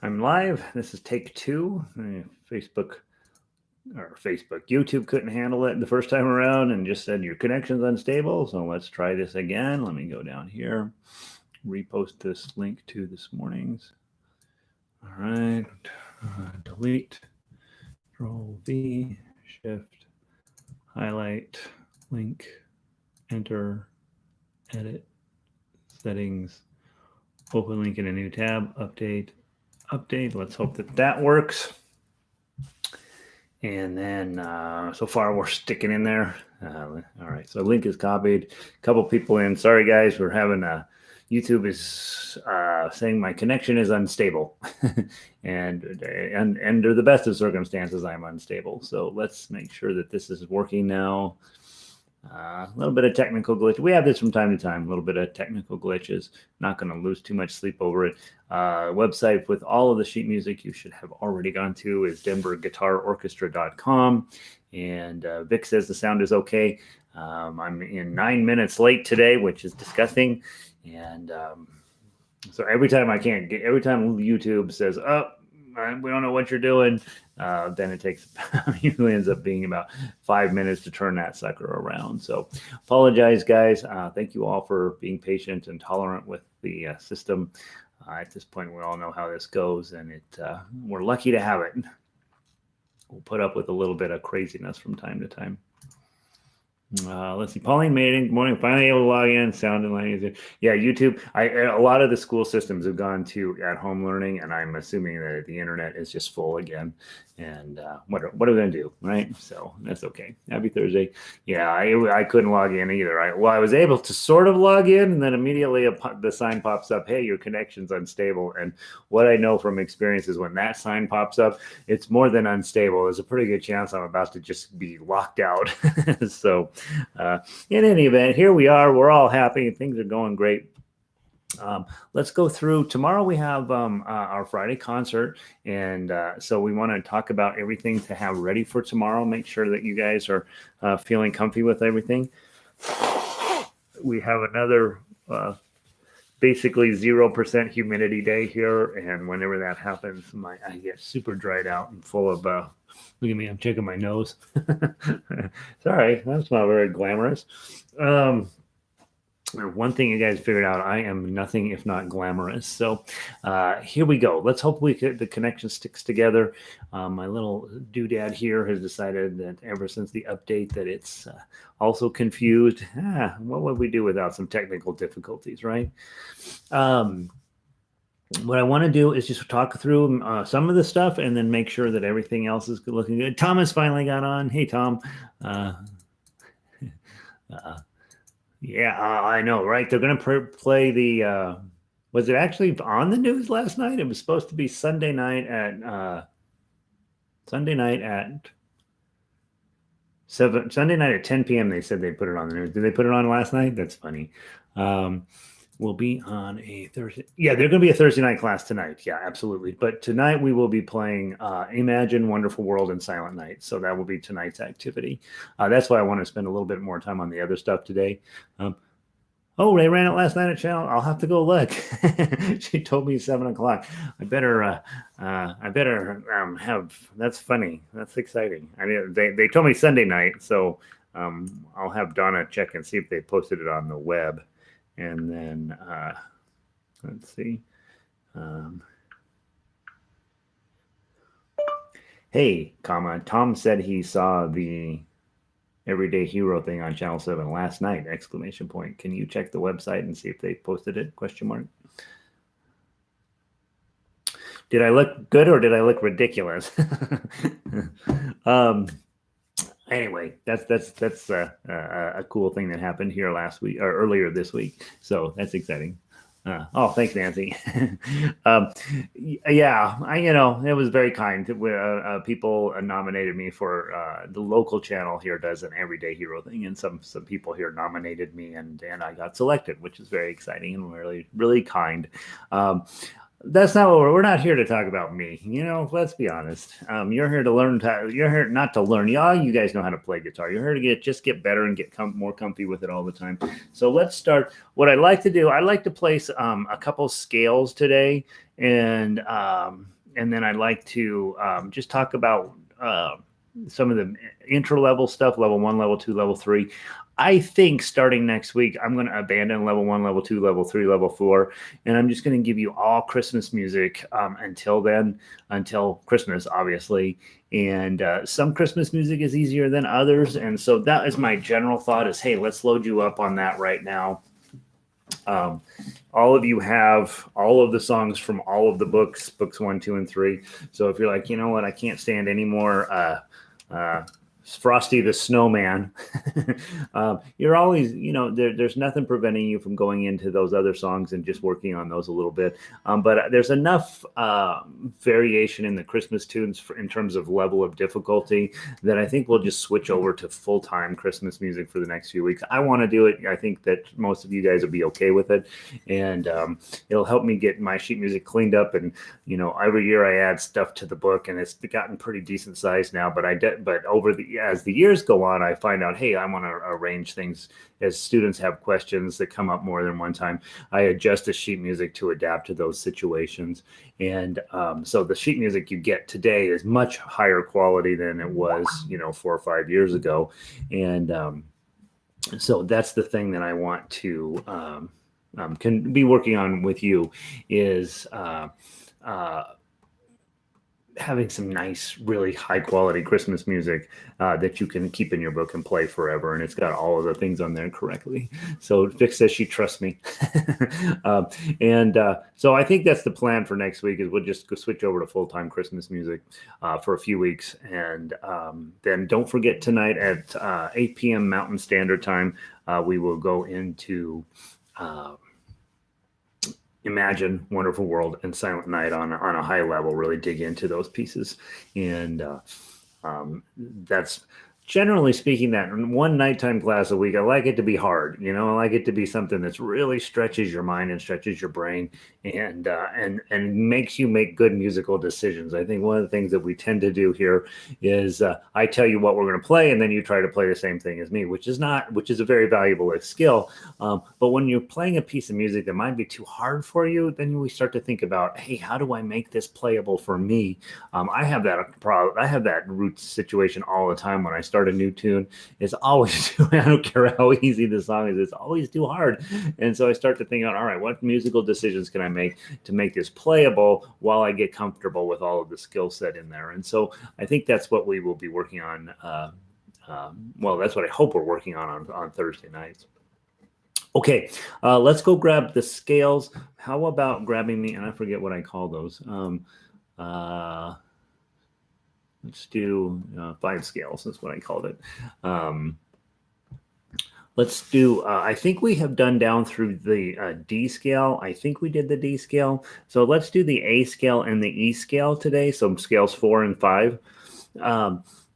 I'm live. This is take two. YouTube couldn't handle it the first time around and just said your connection's unstable. So let's try this again. Let me go down here, repost this link to this morning's. All right, delete, Control V, Shift, highlight, link, enter, edit, settings, open link in a new tab, update. Let's hope that works. And then so far we're sticking in there. All right, so link is copied. A couple people in. Sorry guys, we're having YouTube is saying my connection is unstable, and under the best of circumstances, I'm unstable. So let's make sure that this is working now. A little bit of technical glitch. We have this from time to time, a little bit of technical glitches. Not going to lose too much sleep over it. Website with all of the sheet music you should have already gone to is denverguitarorchestra.com. And Vic says the sound is okay. I'm in 9 minutes late today, which is disgusting. And so every time YouTube says, oh, we don't know what you're doing, then it usually ends up being about 5 minutes to turn that sucker around. So apologize, guys. Thank you all for being patient and tolerant with the system. At this point, we all know how this goes, and we're lucky to have it. We'll put up with a little bit of craziness from time to time. Let's see. Pauline made it. Good morning. Finally able to log in. Sound and lighting. Yeah, YouTube. A lot of the school systems have gone to at-home learning, and I'm assuming that the internet is just full again. And what are we going to do, right? So that's okay. Happy Thursday. Yeah, I couldn't log in either. I was able to sort of log in, and then immediately the sign pops up, hey, your connection's unstable. And what I know from experience is when that sign pops up, it's more than unstable. There's a pretty good chance I'm about to just be locked out. So in any event, here we are. We're all happy. Things are going great. Let's go through. Tomorrow we have our Friday concert, and so we want to talk about everything to have ready for tomorrow. Make sure that you guys are feeling comfy with everything. We have another basically 0% humidity day here, and whenever that happens, I get super dried out and full of. Look at me, I'm checking my nose. Sorry, that's not very glamorous. One thing you guys figured out, I am nothing if not glamorous. So here we go. Let's hope the connection sticks together. My little doodad here has decided that ever since the update that it's also confused. What would we do without some technical difficulties, right? What I want to do is just talk through some of the stuff and then make sure that everything else is looking good. Thomas finally got on. Hey, Tom. Yeah, I know, right? They're going to play the. Was it actually on the news last night? It was supposed to be Sunday night at 7. Sunday night at 10 p.m. They said they put it on the news. Did they put it on last night? That's funny. We'll be on a Thursday. Yeah, they're going to be a Thursday night class tonight. Yeah, absolutely. But tonight we will be playing Imagine, Wonderful World, and Silent Night. So that will be tonight's activity. That's why I want to spend a little bit more time on the other stuff today. Oh, they ran it last night at Channel. I'll have to go look. She told me 7 o'clock. I better have. That's funny. That's exciting. I mean, they told me Sunday night, so I'll have Donna check and see if they posted it on the web. And then let's see. Hey, Tom said he saw the Everyday Hero thing on Channel 7 last night, exclamation point. Can you check the website and see if they posted it, question mark? Did I look good or did I look ridiculous? Anyway, that's a cool thing that happened here last week or earlier this week. So that's exciting. Thanks, Nancy. Yeah, it was very kind. People nominated me for the local channel here does an Everyday Hero thing, and some people here nominated me, and I got selected, which is very exciting and really really kind. That's not what we're not here to talk about me. Let's be honest. You're here to learn. You're here not to learn. Yeah, you guys know how to play guitar. You're here to get better and get more comfy with it all the time. So let's start. What I like to do, I like to place a couple scales today, and then I'd like to just talk about some of the intro level stuff, level 1, level 2, level 3. I think starting next week, I'm going to abandon level 1, level 2, level 3, level 4, and I'm just going to give you all Christmas music until then, until Christmas, obviously. And some Christmas music is easier than others. And so that is my general thought is, hey, let's load you up on that right now. All of you have all of the songs from all of the books 1, 2, and 3. So if you're like, you know what, I can't stand any more Frosty the Snowman, you're always, there's nothing preventing you from going into those other songs and just working on those a little bit. But there's enough variation in the Christmas tunes in terms of level of difficulty that I think we'll just switch over to full-time Christmas music for the next few weeks. I want to do it. I think that most of you guys will be okay with it. And it'll help me get my sheet music cleaned up. And, every year I add stuff to the book, and it's gotten pretty decent size now. But as the years go on, I find out, hey, I want to arrange things as students have questions that come up more than one time. I adjust the sheet music to adapt to those situations. And so the sheet music you get today is much higher quality than it was, 4 or 5 years ago. And so that's the thing that I want to can be working on with you is having some nice, really high quality Christmas music that you can keep in your book and play forever. And it's got all of the things on there correctly. So Vic says she trusts me. So I think that's the plan for next week is we'll just go switch over to full-time Christmas music for a few weeks. And then don't forget tonight at 8 p.m. Mountain Standard Time, we will go into Imagine, Wonderful World, and Silent Night on a high level, really dig into those pieces. And that's generally speaking that one nighttime class a week. I like it to be hard. I like it to be something that's really stretches your mind and stretches your brain and makes you make good musical decisions. I think one of the things that we tend to do here is I tell you what we're going to play, and then you try to play the same thing as me, which is a very valuable skill. But when you're playing a piece of music that might be too hard for you, then we start to think about, hey, how do I make this playable for me? I have that root situation all the time when I start a new tune. It's always I don't care how easy the song is, it's always too hard. And so I start to think, all right, what musical decisions can I make to make this playable while I get comfortable with all of the skill set in there? And so I think that's what we will be working on. That's what I hope we're working on Thursday nights. Okay, let's go grab the scales. How about grabbing me, and I forget what I call those. Let's do 5 scales. That's what I called it. Let's do, I think we have done down through the D scale. I think we did the D scale. So let's do the A scale and the E scale today. So scales 4 and 5.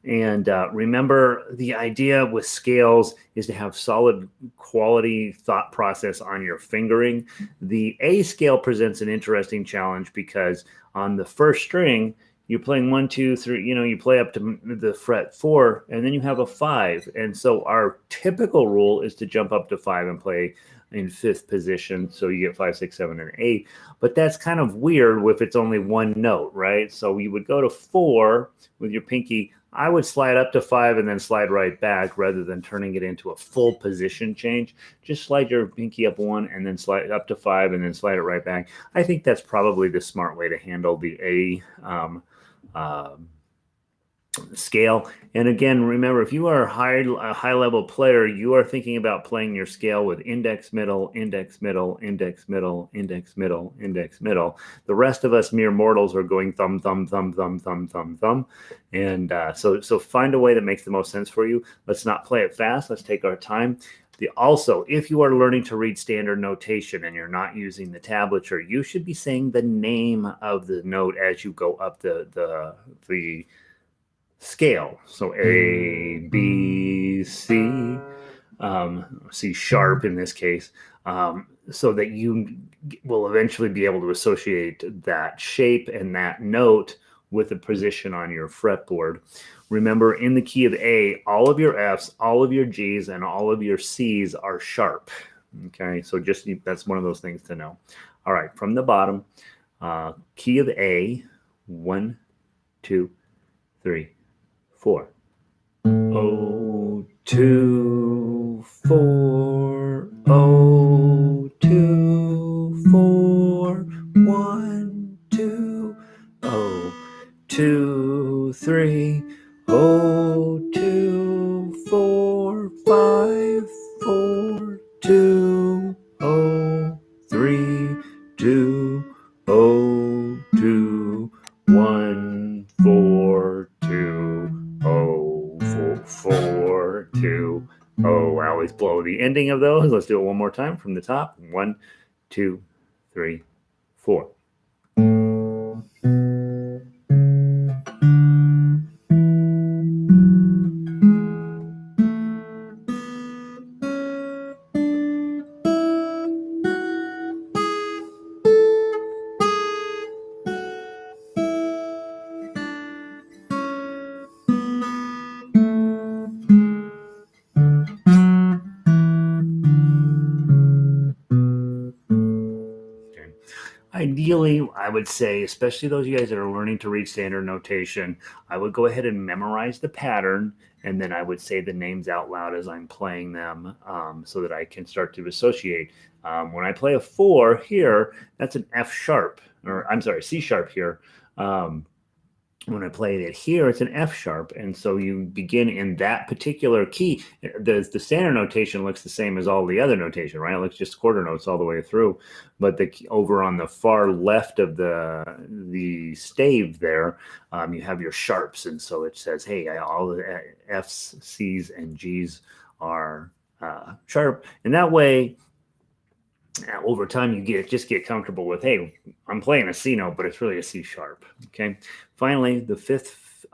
Remember, the idea with scales is to have solid quality thought process on your fingering. The A scale presents an interesting challenge because on the first string, you're playing 1, 2, 3, you play up to the fret 4, and then you have a 5. And so our typical rule is to jump up to 5 and play in 5th position. So you get 5, 6, 7, and 8. But that's kind of weird if it's only one note, right? So you would go to 4 with your pinky. I would slide up to 5 and then slide right back rather than turning it into a full position change. Just slide your pinky up 1 and then slide up to 5 and then slide it right back. I think that's probably the smart way to handle the A scale. And again, remember, if you are a high level player, you are thinking about playing your scale with index, middle, index, middle, index, middle, index, middle, index, middle. The rest of us mere mortals are going thumb, thumb, thumb, thumb, thumb, thumb, thumb. And so find a way that makes the most sense for you. Let's not play it fast. Let's take our time. Also, if you are learning to read standard notation and you're not using the tablature, you should be saying the name of the note as you go up the scale. So A, B, C. C sharp in this case, so that you will eventually be able to associate that shape and that note with a position on your fretboard. Remember, in the key of A, all of your Fs, all of your Gs, and all of your Cs are sharp. Okay, so just that's one of those things to know. All right, from the bottom, key of A, 1, 2, 3, 4. 0, 2, 4, 0, 2, 4, 1, 2, 0, 2, 3, 0, 2, 4, 5, 4, 2, 0, 3, 2, 0, 2, 1, 4, 2, 0, 4, 2, 0. I always blow the ending of those. Let's do it one more time from the top. 1, 2, 3, 4. Ideally, I would say, especially those of you guys that are learning to read standard notation, I would go ahead and memorize the pattern, and then I would say the names out loud as I'm playing them, so that I can start to associate. When I play a 4 here, that's an F sharp, or I'm sorry, C sharp here. When I played it here, it's an F sharp. And so you begin in that particular key. The standard notation looks the same as all the other notation, right? It looks just quarter notes all the way through. But over on the far left of the stave there, you have your sharps. And so it says, hey, all the Fs, Cs, and Gs are sharp. And that way, over time, you just get comfortable with, hey, I'm playing a C note, but it's really a C sharp. Okay. Finally, the fifth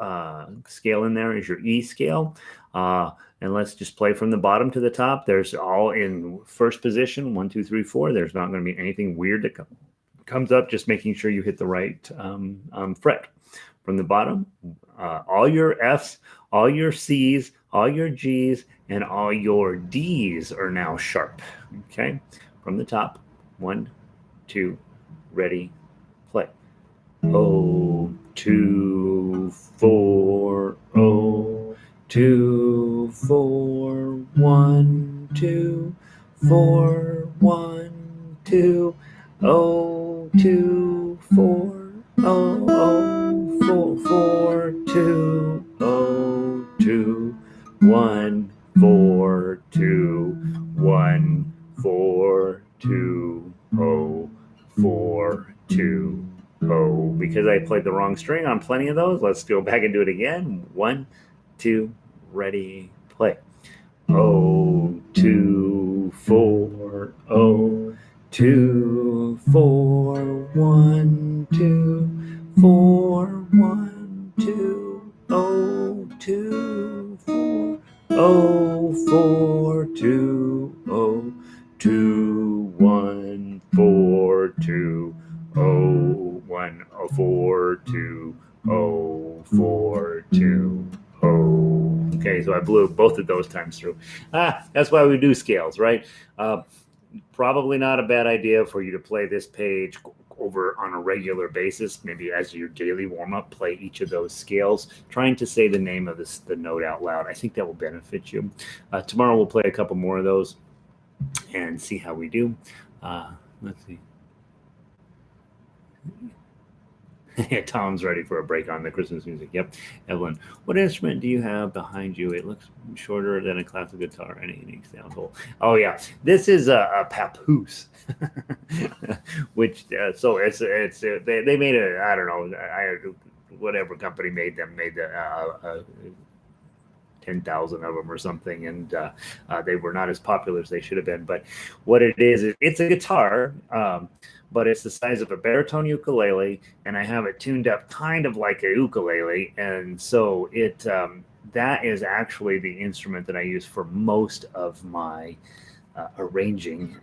scale in there is your E scale. And let's just play from the bottom to the top. There's all in first position, 1, 2, 3, 4. There's not going to be anything weird that comes up. Just making sure you hit the right fret. From the bottom, all your Fs, all your Cs, all your Gs, and all your Ds are now sharp. Okay. From the top, 1, 2, ready, play. 0, 2, 4, 0, 2, 4, 1, 2, 4, 1, 2, 0, 2, 4, 0, 0, 4, 4, 2, 0, 2, 1, 4, 2, 1, 4, 2, 0, 4, 2, 0. Because I played the wrong string on plenty of those, let's go back and do it again. 1, 2, ready, play. 0, 2, 4, 0, 2, 4, 1, 2, 4, 1, 2, 0, 2, 4, 0, 4, 2, 0, 2, 1, 4, 2, 0, 1, 4, 2, 0, 4, 2, 0. Okay, so I blew both of those times through. That's why we do scales, right? Probably not a bad idea for you to play this page over on a regular basis. Maybe as your daily warm-up, play each of those scales, trying to say the name of the note out loud. I think that will benefit you. Tomorrow we'll play a couple more of those and see how we do. Let's see. Tom's ready for a break on the Christmas music. Yep. Evelyn, what instrument do you have behind you? It looks shorter than a classical guitar and a unique sound hole. Oh yeah, this is a papoose, which so it's they made a, I don't know, whatever company made the 10,000 of them or something, and they were not as popular as they should have been. But what it is, it's a guitar, but it's the size of a baritone ukulele, and I have it tuned up kind of like a ukulele, and so it that is actually the instrument that I use for most of my arranging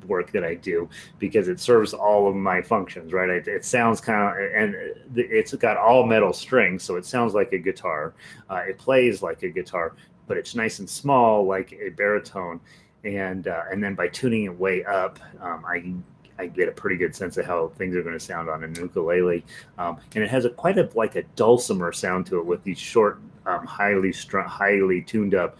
work that I do, because it serves all of my functions, right? It sounds kind of, and it's got all metal strings, so it sounds like a guitar. It plays like a guitar, but it's nice and small, like a baritone. And then by tuning it way up, I get a pretty good sense of how things are going to sound on an ukulele, and it has quite a like a dulcimer sound to it with these short, highly tuned up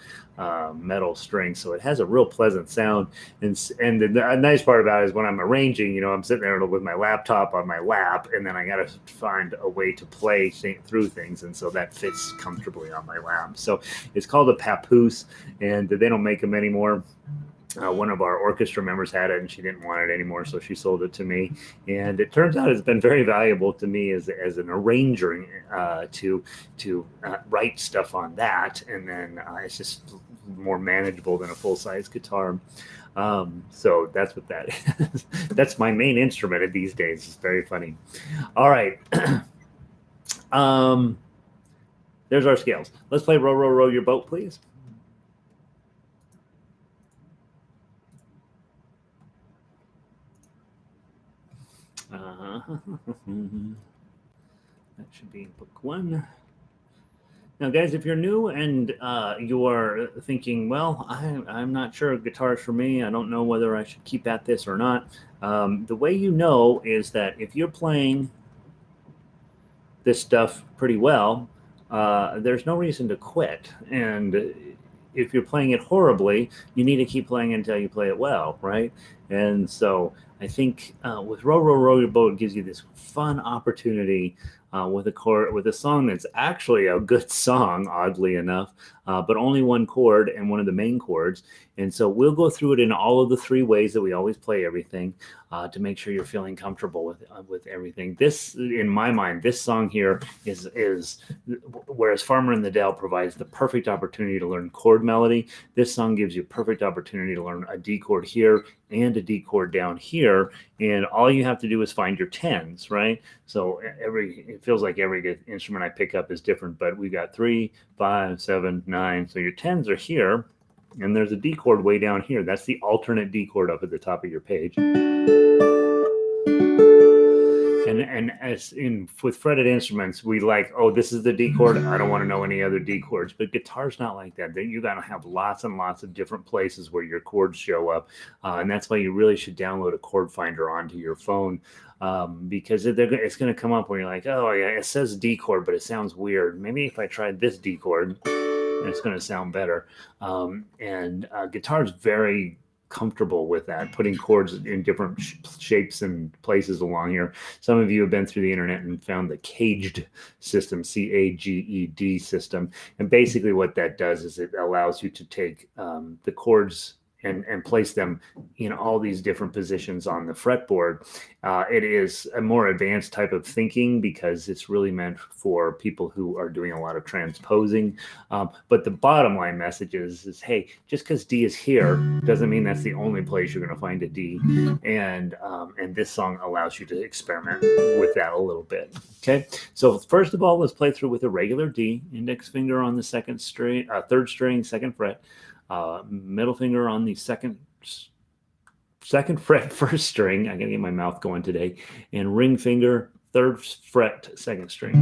metal strings. So it has a real pleasant sound. And the nice part about it is when I'm arranging, I'm sitting there with my laptop on my lap, and then I got to find a way to play through things, and so that fits comfortably on my lap. So it's called a papoose, and they don't make them anymore. One of our orchestra members had it, and she didn't want it anymore, so she sold it to me. And it turns out it's been very valuable to me as an arranger, to write stuff on that, and then it's just more manageable than a full-size guitar. So that's what that is. That's my main instrument these days. It's very funny. All right. There's our scales. Let's play Row, Row, Row Your Boat, please. That should be book 1. Now, guys, if you're new and you are thinking, well, I'm not sure guitar's for me, I don't know whether I should keep at this or not, the way you know is that if you're playing this stuff pretty well, there's no reason to quit. And if you're playing it horribly, you need to keep playing until you play it well, right? And so I think with Row, Row, Row Your Boat, it gives you this fun opportunity with a song that's actually a good song, oddly enough, but only one chord and one of the main chords. And so we'll go through it in all of the 3 ways that we always play everything, to make sure you're feeling comfortable with everything. This, in my mind, this song here is whereas Farmer in the Dell provides the perfect opportunity to learn chord melody, this song gives you a perfect opportunity to learn a D chord here and a D chord down here, and all you have to do is find your 10s, right? So it feels like every instrument I pick up is different, but we got 3, 5, 7, 9. So your 10s are here, and there's a D chord way down here. That's the alternate D chord up at the top of your page. And as with fretted instruments, we like, oh, this is the D chord. I don't want to know any other D chords. But guitar's not like that. You got to have lots and lots of different places where your chords show up, and that's why you really should download a chord finder onto your phone, because it's going to come up where you're like, oh yeah, it says D chord, but it sounds weird. Maybe if I tried this D chord, it's going to sound better. And guitar is very comfortable with that, putting chords in different shapes and places along here. Some of you have been through the internet and found the caged system, CAGED system. And basically what that does is it allows you to take the chords and place them in all these different positions on the fretboard. It is a more advanced type of thinking because it's really meant for people who are doing a lot of transposing. But the bottom line message is hey, just because D is here doesn't mean that's the only place you're going to find a D. And this song allows you to experiment with that a little bit. Okay, so first of all, let's play through with a regular D, index finger on the third string, 2nd fret. Middle finger on the second fret, 1st string. I gotta get my mouth going today. And ring finger, 3rd fret, 2nd string.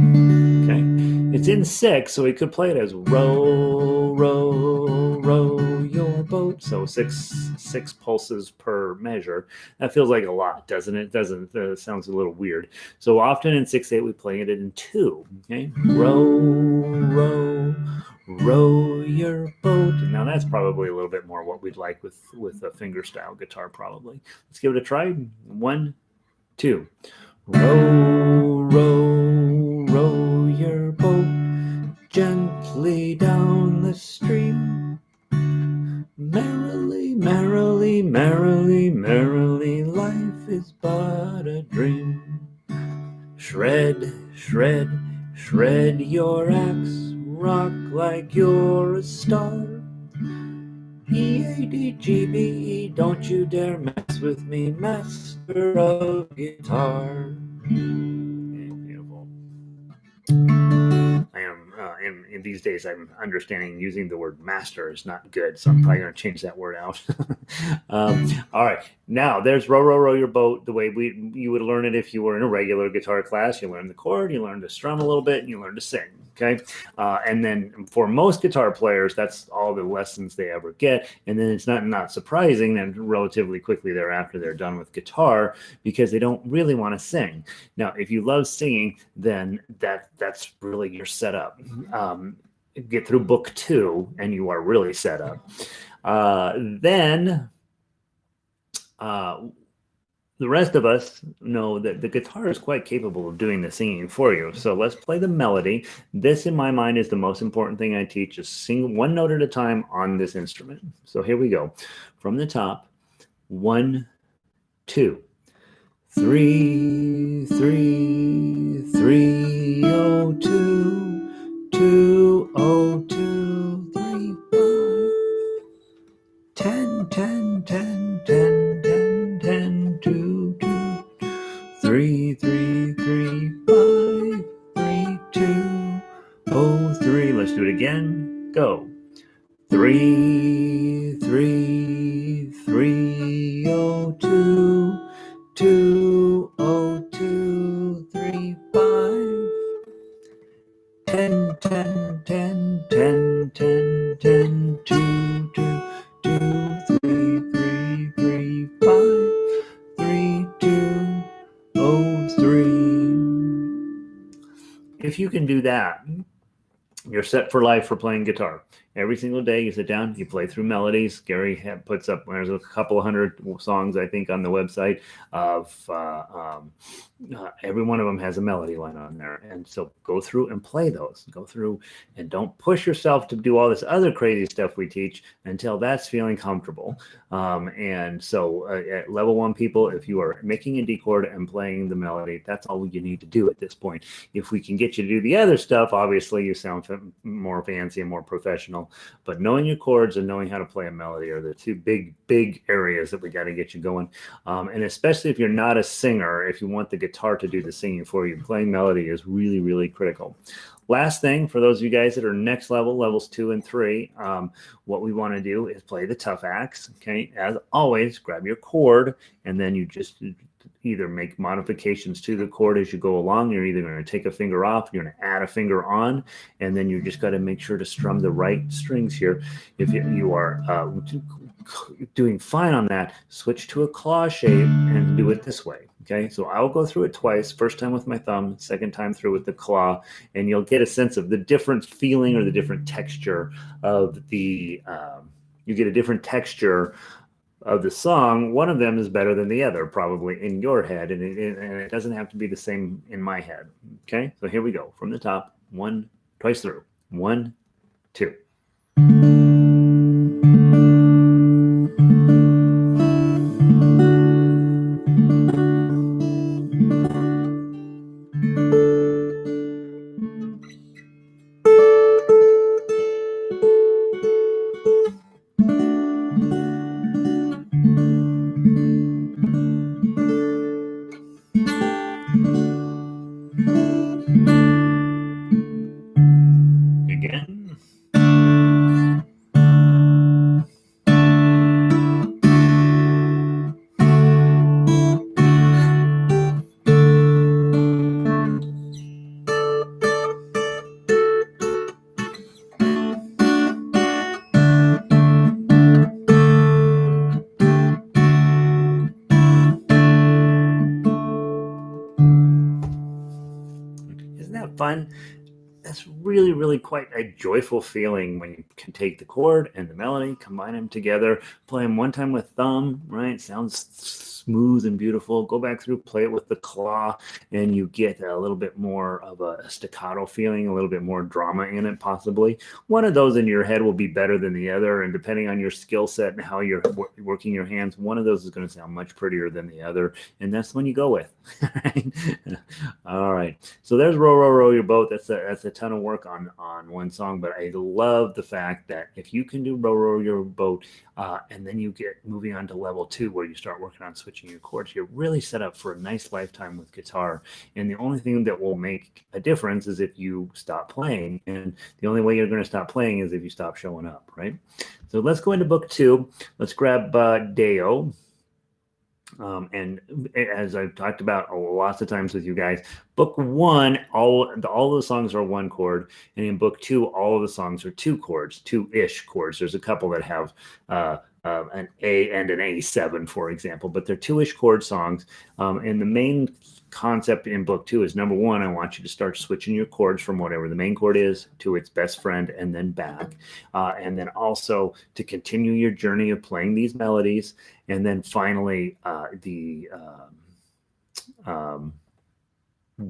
Okay, it's in 6, so we could play it as row, row, row your boat. So six pulses per measure. That feels like a lot, doesn't it? It sounds a little weird. So often in 6/8 we play it in 2. Okay, row, row, row your boat. Now that's probably a little bit more what we'd like with a finger style guitar, probably. Let's give it a try. 1, 2. Row, row, row your boat gently down the stream. Merrily, merrily, merrily, merrily, life is but a dream. Shred, shred, shred your axe, rock like you're a star. E-A-D-G-B-E, don't you dare mess with me, master of guitar. Okay, beautiful. I am in these days, I'm understanding using the word master is not good, so I'm probably going to change that word out. All right, now there's row, row, row your boat the way you would learn it if you were in a regular guitar class. You learn the chord, you learn to strum a little bit, and you learn to sing. Okay, and then for most guitar players, that's all the lessons they ever get. And then it's not surprising that relatively quickly thereafter they're done with guitar because they don't really want to sing. Now, if you love singing, then that's really your setup. Get through book 2, and you are really set up. Then the rest of us know that the guitar is quite capable of doing the singing for you. So let's play the melody. This, in my mind, is the most important thing I teach, is sing one note at a time on this instrument. So here we go. From the top, 1, 2, 3, 3, 3, 0, 2, 2, 0, 2, 3, 5, 10, 10, 10, 10, 10, 10, 2, 2, 3, 3, 3, 5, 3, 2, 0, 3. Let's do it again. Go. 3, 3, 3, 0, 2, 2, 0, 2, 3, 5, 10, 10, 10, 10, 10, 10, 2, 2, 2, 3, 3, 3, 5, 3, 2, 0, 3. If you can do that, you're set for life for playing guitar. Every single day you sit down, you play through melodies. Gary puts up, there's a couple of hundred songs, I think, on the website of every one of them has a melody line on there. And so go through and play those. Go through and don't push yourself to do all this other crazy stuff we teach until that's feeling comfortable. And so at level 1 people, if you are making a D chord and playing the melody, that's all you need to do at this point. If we can get you to do the other stuff, obviously you sound more fancy and more professional. But knowing your chords and knowing how to play a melody are the two big areas that we got to get you going. And especially if you're not a singer, if you want the guitar to do the singing for you, playing melody is really, really critical. Last thing, for those of you guys that are next level, levels 2 and 3, what we want to do is play the tough acts. Okay, as always, grab your chord, and then you just either make modifications to the chord as you go along. You're either going to take a finger off, you're going to add a finger on, and then you just got to make sure to strum the right strings here. If you are doing fine on that, switch to a claw shape and do it this way. Okay, so I'll go through it twice. First time with my thumb, second time through with the claw, and you'll get a sense of the different feeling or the different texture of the, you get a different texture of the song. One of them is better than the other, probably in your head, and it doesn't have to be the same in my head. Okay, so here we go. From the top, 1, twice through. 1, 2. Again. Isn't that fun? That's really, really quite a joyful feeling when you can take the chord and the melody, combine them together, play them one time with thumb, right? Sounds smooth and beautiful. Go back through, play it with the claw, and you get a little bit more of a staccato feeling, a little bit more drama in it, possibly. One of those in your head will be better than the other, and depending on your skill set and how you're working your hands, one of those is going to sound much prettier than the other, and that's the one you go with. All right. So there's row, row, row your boat. That's a ton of work on one song, but I love the fact that if you can do Row Row Your Boat, and then you get moving on to level 2 where you start working on switching your chords, you're really set up for a nice lifetime with guitar. And the only thing that will make a difference is if you stop playing. And the only way you're going to stop playing is if you stop showing up, right? So let's go into book 2. Let's grab Deo. And as I've talked about lots of times with you guys, book 1, all the songs are 1 chord, and in book 2, all of the songs are 2 chords, 2-ish chords. There's a couple that have an A and an A7, for example, but they're 2-ish chord songs. And the main concept in book 2 is, number 1, I want you to start switching your chords from whatever the main chord is to its best friend and then back. And then also to continue your journey of playing these melodies. And then finally,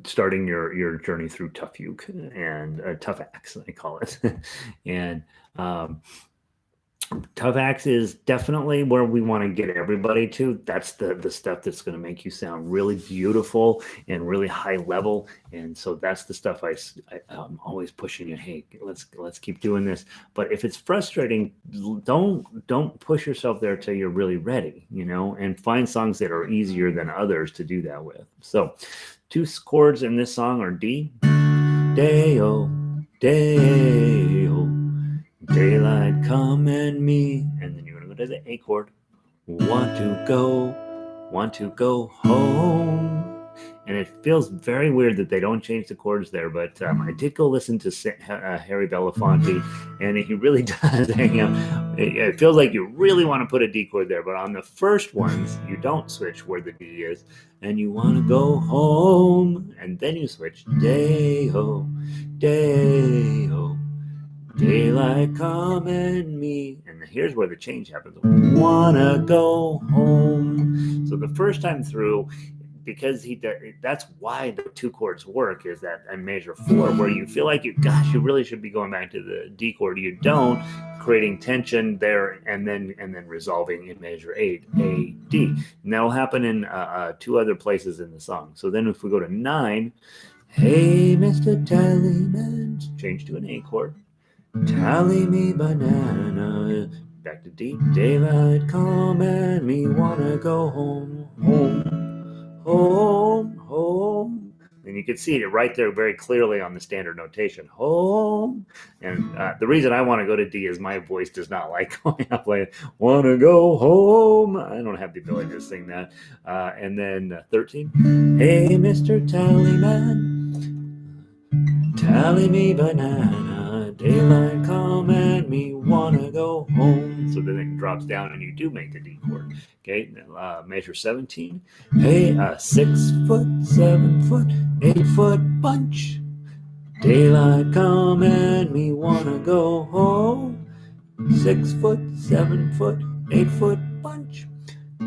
starting your journey through tough uke and tough axe, I call it. And tough axe is definitely where we want to get everybody to. That's the stuff that's going to make you sound really beautiful and really high level. And so that's the stuff I'm always pushing you. Hey, let's keep doing this. But if it's frustrating, don't push yourself there till you're really ready, and find songs that are easier than others to do that with. So 2 chords in this song are D, Deo, Deo. Daylight come and me, and then you're gonna go to the A chord. Want to go home. And it feels very weird that they don't change the chords there, but I did go listen to Harry Belafonte, and he really does hang out. It feels like you really want to put a D chord there, but on the first ones, you don't switch where the D is, and you want to go home, and then you switch. Day-ho, day-ho. Daylight come and me, and here's where the change happens. Wanna go home. So the first time through, because that's why the 2 chords work, is that in measure 4, where you feel like you really should be going back to the D chord. You don't, creating tension there, and then resolving in measure 8, A, D. And that'll happen in 2 other places in the song. So then if we go to 9, hey, Mr. Tallyman, change to an A chord. Tally me banana, back to D. Daylight come and me wanna go home, home, home, home. And you can see it right there very clearly on the standard notation, home. And the reason I want to go to D is my voice does not like going up like, wanna go home. I don't have the ability to sing that. And then 13, hey, Mr. Tallyman, tally me banana, daylight come and me wanna go home. So then it drops down and you do make the D chord. Okay, measure 17. Hey, 6 foot, 7 foot, 8 foot bunch. Daylight come and me wanna go home. 6 foot, 7 foot, 8 foot bunch.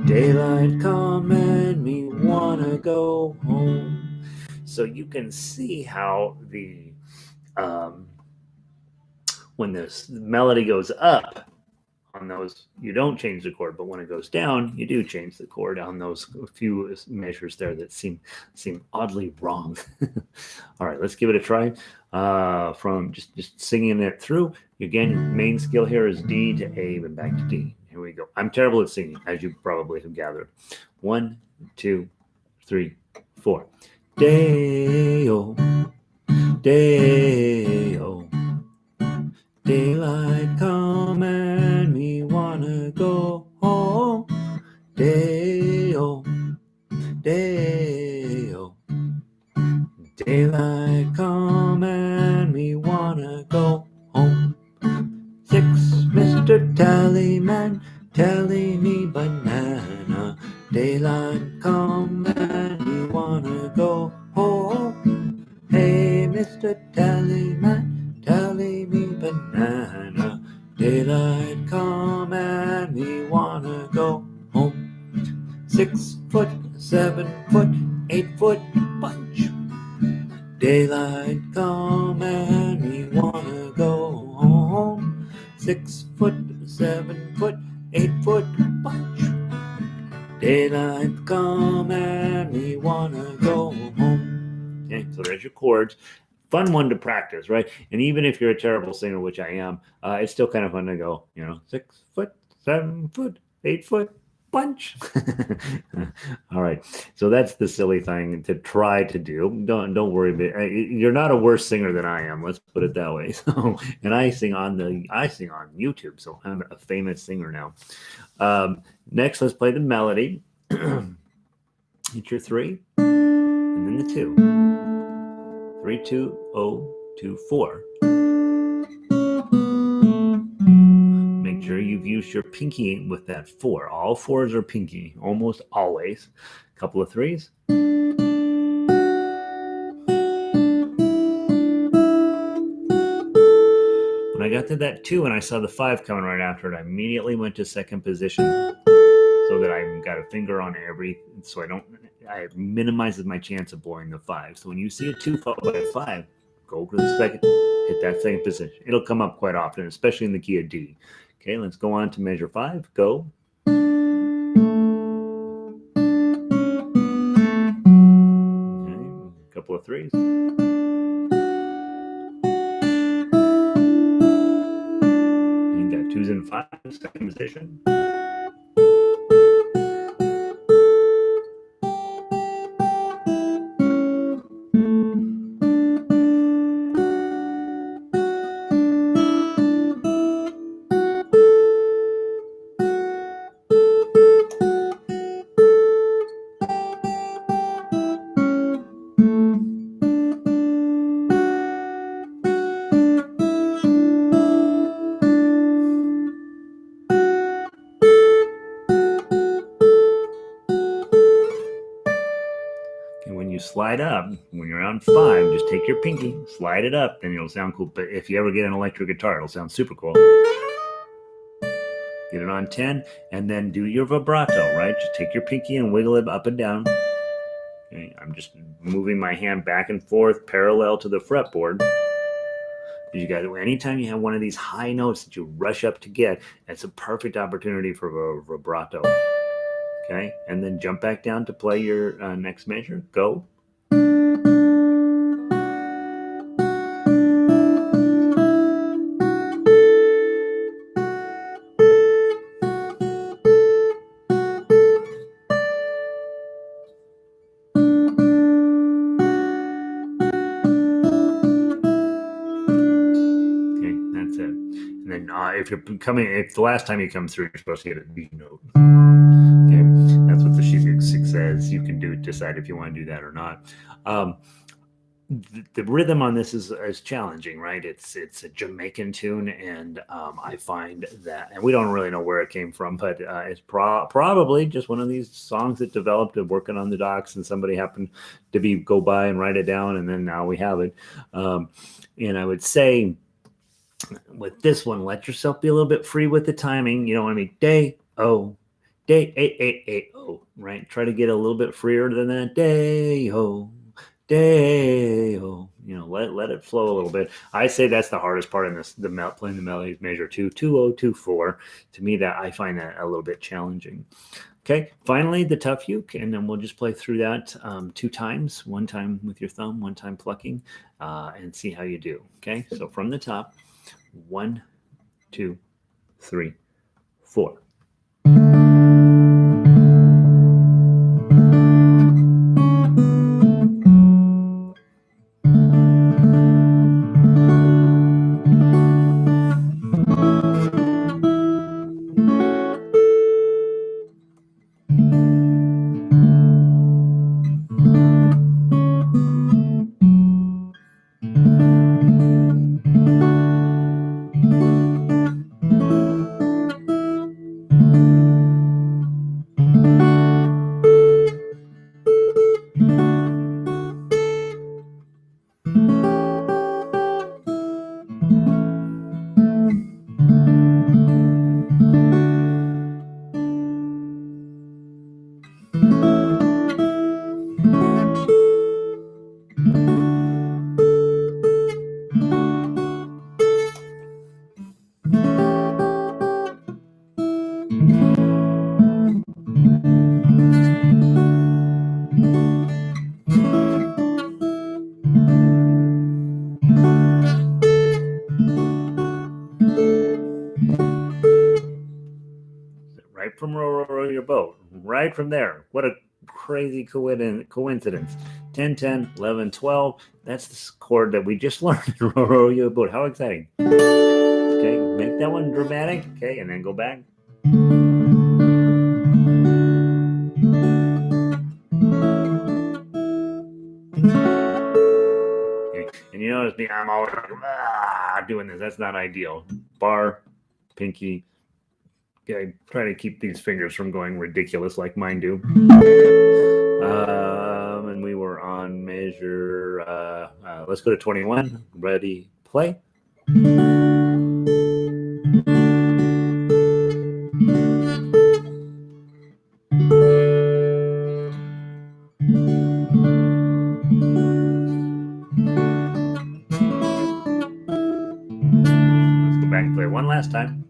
Daylight come and me wanna go home. So you can see how the when this melody goes up on those, you don't change the chord, but when it goes down, you do change the chord on those few measures there that seem oddly wrong. All right, let's give it a try. From just singing it through. Again, main skill here is D to A and back to D. Here we go. I'm terrible at singing, as you probably have gathered. 1, 2, 3, 4. Day-o, day-o, daylight come and me wanna go home. Day-o, day-o, daylight come and me wanna go home. 6, Mr. Tallyman, tally me banana, daylight come and me wanna go home. Hey, Mr. Tallyman, tally me banana, daylight come and me wanna go home. 6 foot, 7 foot, 8 foot bunch. Daylight come and me wanna go home. 6 foot, 7 foot, 8 foot bunch. Daylight come and me wanna go home. Okay, so there's your chords. fun one to practice, right? And even if you're a terrible singer, which I am, it's still kind of fun to go, 6 foot, 7 foot, 8 foot, punch. All right, so that's the silly thing to try to do. Don't worry about it. You're not a worse singer than I am. Let's put it that way. So, and I sing on YouTube, so I'm a famous singer now. Next, let's play the melody. Hit your 3, and then the 2. 3, 2, 0, 2, 4. Make sure you've used your pinky with that 4. All 4s are pinky, almost always. A couple of 3s. When I got to that 2 and I saw the 5 coming right after it, I immediately went to second position so that I got a finger on every, so I minimizes my chance of blowing the 5. So when you see a 2 followed by a 5, go to the second, hit that second position. It'll come up quite often, especially in the key of D. Okay, let's go on to measure 5. Go. Okay, a couple of 3s. And you got 2s and 5s, second position. Slide up when you're on 5, just take your pinky, slide it up, then it'll sound cool. But if you ever get an electric guitar, it'll sound super cool. Get it on 10 and then do your vibrato, right? Just take your pinky and wiggle it up and down. Okay, I'm just moving my hand back and forth parallel to the fretboard. You guys, anytime you have one of these high notes that you rush up to get, it's a perfect opportunity for a vibrato. Okay, and then jump back down to play your next measure. Go. If the last time you come through, you're supposed to hit a B note. Okay, that's what the sheet music says. You can decide if you want to do that or not. The rhythm on this is challenging, right? It's a Jamaican tune, and I find that, and we don't really know where it came from, but it's probably just one of these songs that developed working on the docks, and somebody happened to go by and write it down, and then now we have it. And I would say, with this one, let yourself be a little bit free with the timing. You know what I mean? Day, oh, day, oh, right? Try to get a little bit freer than that. Day, oh, day, oh. Let it flow a little bit. I say that's the hardest part in this, playing the melody measure 2, 2, 0, 2, 4. To me, that I find that a little bit challenging. Okay, finally the tough uke, and then we'll just play through that 2 times. 1 time with your thumb, 1 time plucking, and see how you do. Okay, so from the top. 1, 2, 3, 4. right from there. What a crazy coincidence. 10, 10, 11, 12. That's the chord that we just learned in Row Your Boat. How exciting. Okay, make that one dramatic. Okay, and then go back. Okay. And you notice me, I'm always doing this. That's not ideal. Bar, pinky. Okay, try to keep these fingers from going ridiculous like mine do. And we were on measure. Let's go to 21. Ready, play. Let's go back and play one last time.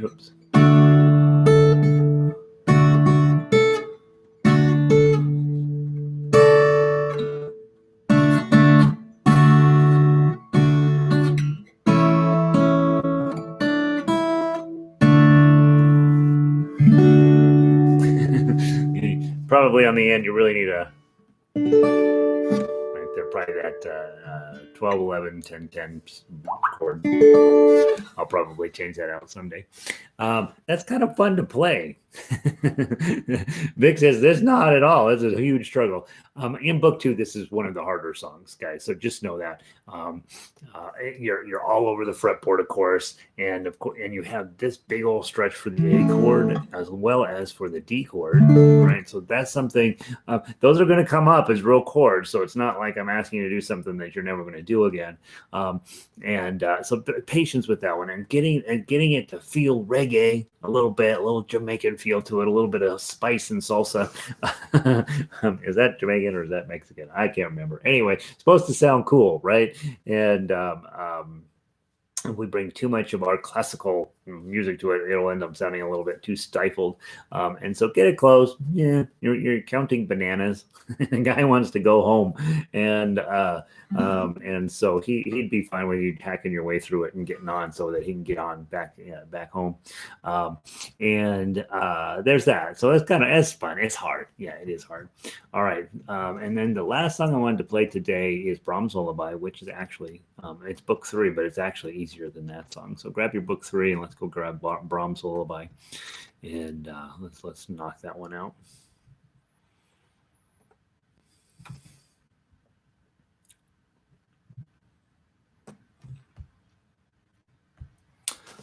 Oops. Probably on the end, you really need a right there, probably that 12, 11, 10, 10 chord. I'll probably change that out someday. That's kind of fun to play. Vic says this, not at all. It's a huge struggle. In book 2, this is one of the harder songs, guys. So just know that you're all over the fretboard, of course, and you have this big old stretch for the A chord as well as for the D chord, right? So that's something. Those are going to come up as real chords. So it's not like I'm asking you to do something that you're never going to do again. So patience with that one, and getting it to feel reggae a little bit, a little Jamaican feel to it, a little bit of spice and salsa. Is that Jamaican or is that Mexican? I can't remember. Anyway, it's supposed to sound cool, right? And if we bring too much of our classical music to it, it'll end up sounding a little bit too stifled. And so get it close. Yeah, you're counting bananas. The guy wants to go home, and so he'd be fine with you hacking your way through it and getting on so that he can get on back home. There's that. So it's fun. It's hard. Yeah, it is hard. All right. And then the last song I wanted to play today is Brahms Lullabye, which is actually it's book 3, but it's actually easier than that song. So grab your book 3 and let's go grab Brahms Lullabye, and let's knock that one out.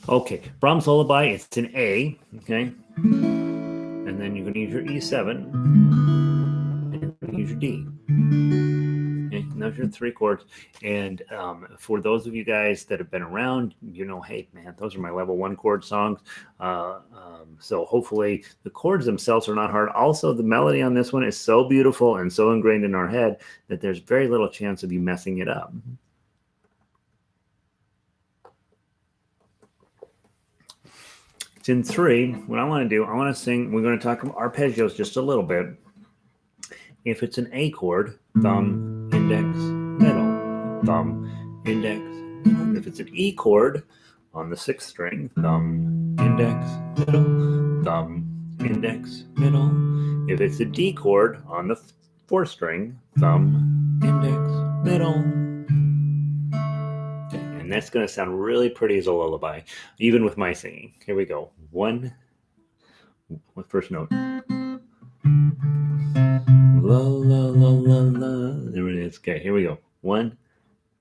Okay, Brahms Lullabye, it's an A, okay? And then you're going to use your E7, and you're going to use your D. Okay, and those are 3 chords. And for those of you guys that have been around, hey, man, those are my level 1 chord songs. So hopefully the chords themselves are not hard. Also, the melody on this one is so beautiful and so ingrained in our head that there's very little chance of you messing it up. It's in 3. What I want to do, I want to sing, we're going to talk about arpeggios just a little bit. If it's an A chord, thumb, index, middle, thumb, index, middle. If it's an E chord on the 6th string, thumb, index, middle, thumb, index, middle. If it's a D chord on the 4th string, thumb, index, middle. Okay, and that's going to sound really pretty as a lullaby, even with my singing. Here we go. What first note? La la la la la. There it is. Okay, here we go. 1,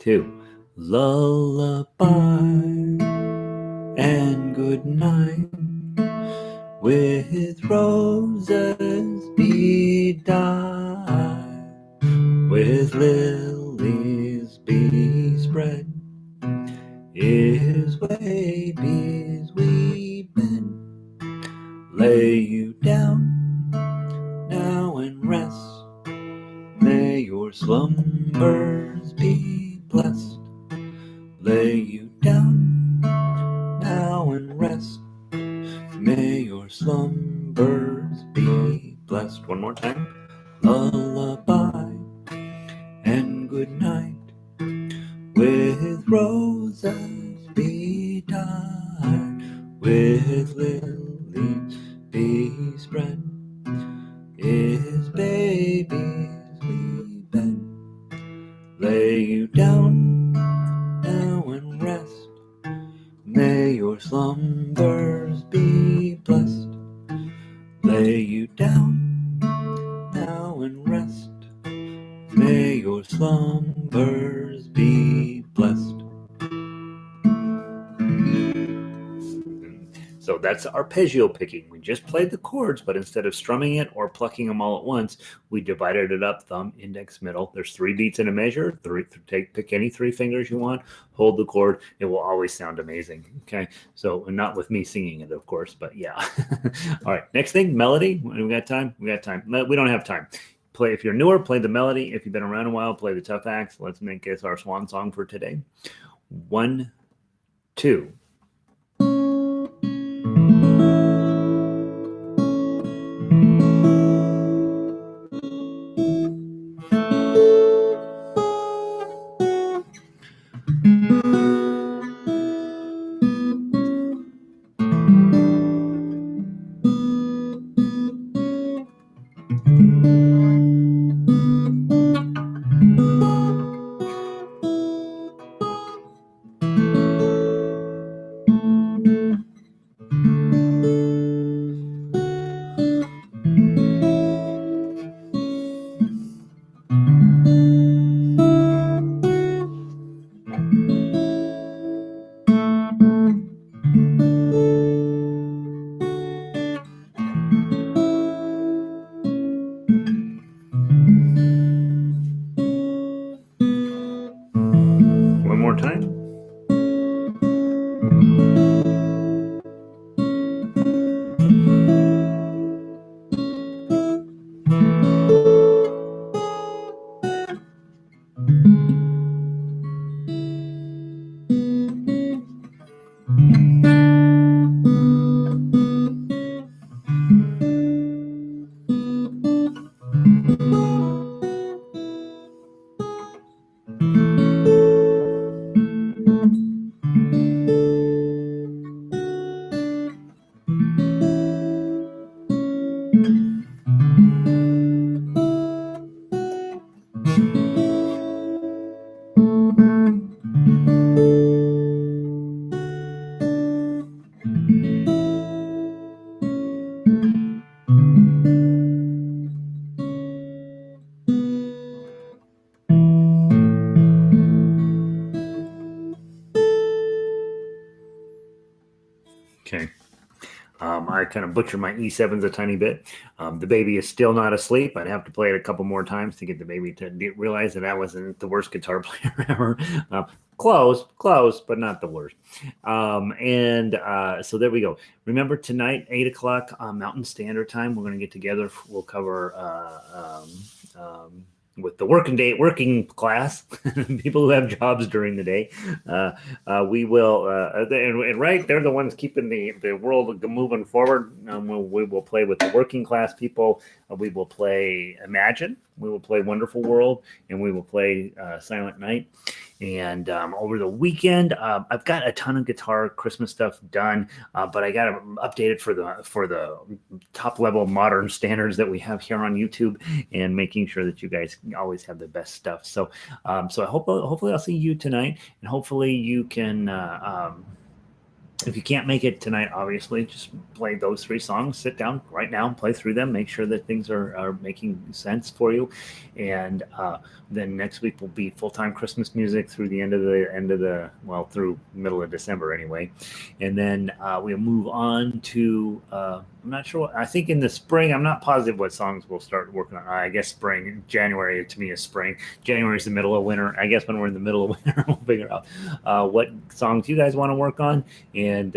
2. Lullaby and good night. With roses be dyed, with lilies be spread. His babies weeping, lay you down now and rest. May your slumbers be blessed. Lay you down now and rest. May your slumbers be blessed. One more time. Lullaby and good night. With roses be dyed, with lilies be spread. His babies weeping, lay you down now and rest. May your slumbers be blessed. Lay you down now and rest. May your slumbers be blessed. So that's arpeggio picking. We just played the chords, but instead of strumming it or plucking them all at once, we divided it up: thumb, index, middle. There's 3 beats in a measure. Pick any 3 fingers you want, hold the chord. It will always sound amazing. Okay, so not with me singing it, of course, but yeah. All right, next thing, melody. We got time? We got time. We don't have time. Play, if you're newer, play the melody. If you've been around a while, play the tough acts. Let's make this our swan song for today. 1, 2. One more time. Okay. I kind of butchered my E7s a tiny bit. The baby is still not asleep. I'd have to play it a couple more times to get the baby to realize that I wasn't the worst guitar player ever. Close, but not the worst. So there we go. Remember tonight, 8 o'clock Mountain Standard Time, we're going to get together. We'll cover with the working class, people who have jobs during the day. We will, and right, they're the ones keeping the world moving forward. We will play with the working class people. We will play Imagine. We will play Wonderful World, and we will play Silent Night. And over the weekend, I've got a ton of guitar Christmas stuff done, but I got to update it for the top level modern standards that we have here on YouTube, and making sure that you guys always have the best stuff. So so hopefully I'll see you tonight, and hopefully you can. If you can't make it tonight, obviously, just play those 3 songs. Sit down right now, play through them, make sure that things are making sense for you. And then next week will be full-time Christmas music through the end of the well, through middle of December anyway. And then we'll move on to I'm not sure. I think in the spring, I'm not positive what songs we'll start working on. I guess spring, January to me is spring. January is the middle of winter. I guess when we're in the middle of winter, we'll figure out what songs you guys want to work on. And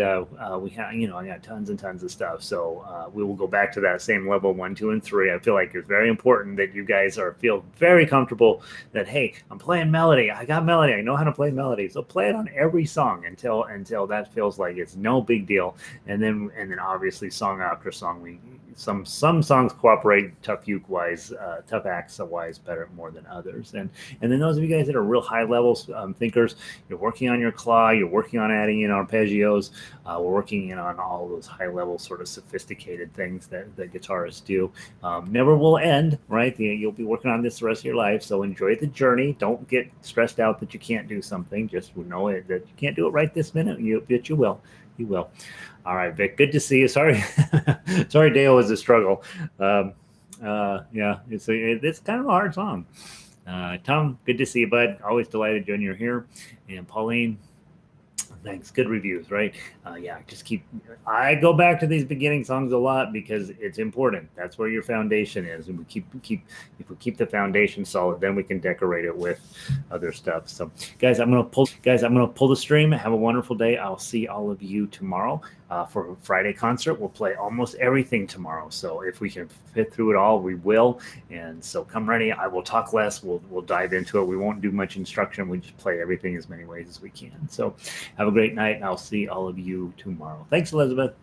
we have, I got tons and tons of stuff. So we will go back to that same level 1, 2, and 3. I feel like it's very important that you guys feel very comfortable that, hey, I'm playing melody. I got melody. I know how to play melody. So play it on every song until that feels like it's no big deal. And then obviously song after song, some songs cooperate tough uke wise, tough acts wise better more than others. And then those of you guys that are real high level thinkers, you're working on your claw, you're working on adding in arpeggios, we're working in on all those high level sort of sophisticated things that guitarists do. Never will end, right? You'll be working on this the rest of your life, so enjoy the journey. Don't get stressed out that you can't do something. Just know that you can't do it right this minute. But you will. You will. All right, Vic, good to see you. Sorry, Dale was a struggle. Yeah, it's kind of a hard song. Tom, good to see you, bud. Always delighted when you're here. And Pauline, thanks. Good reviews, right? Yeah, I go back to these beginning songs a lot because it's important. That's where your foundation is, and if we keep the foundation solid, then we can decorate it with other stuff. So, guys, I'm gonna pull the stream. Have a wonderful day. I'll see all of you tomorrow for Friday concert. We'll play almost everything tomorrow. So if we can fit through it all, we will. And so come ready. I will talk less. We'll dive into it. We won't do much instruction. We just play everything as many ways as we can. So have a great night, and I'll see all of you tomorrow. Thanks, Elizabeth.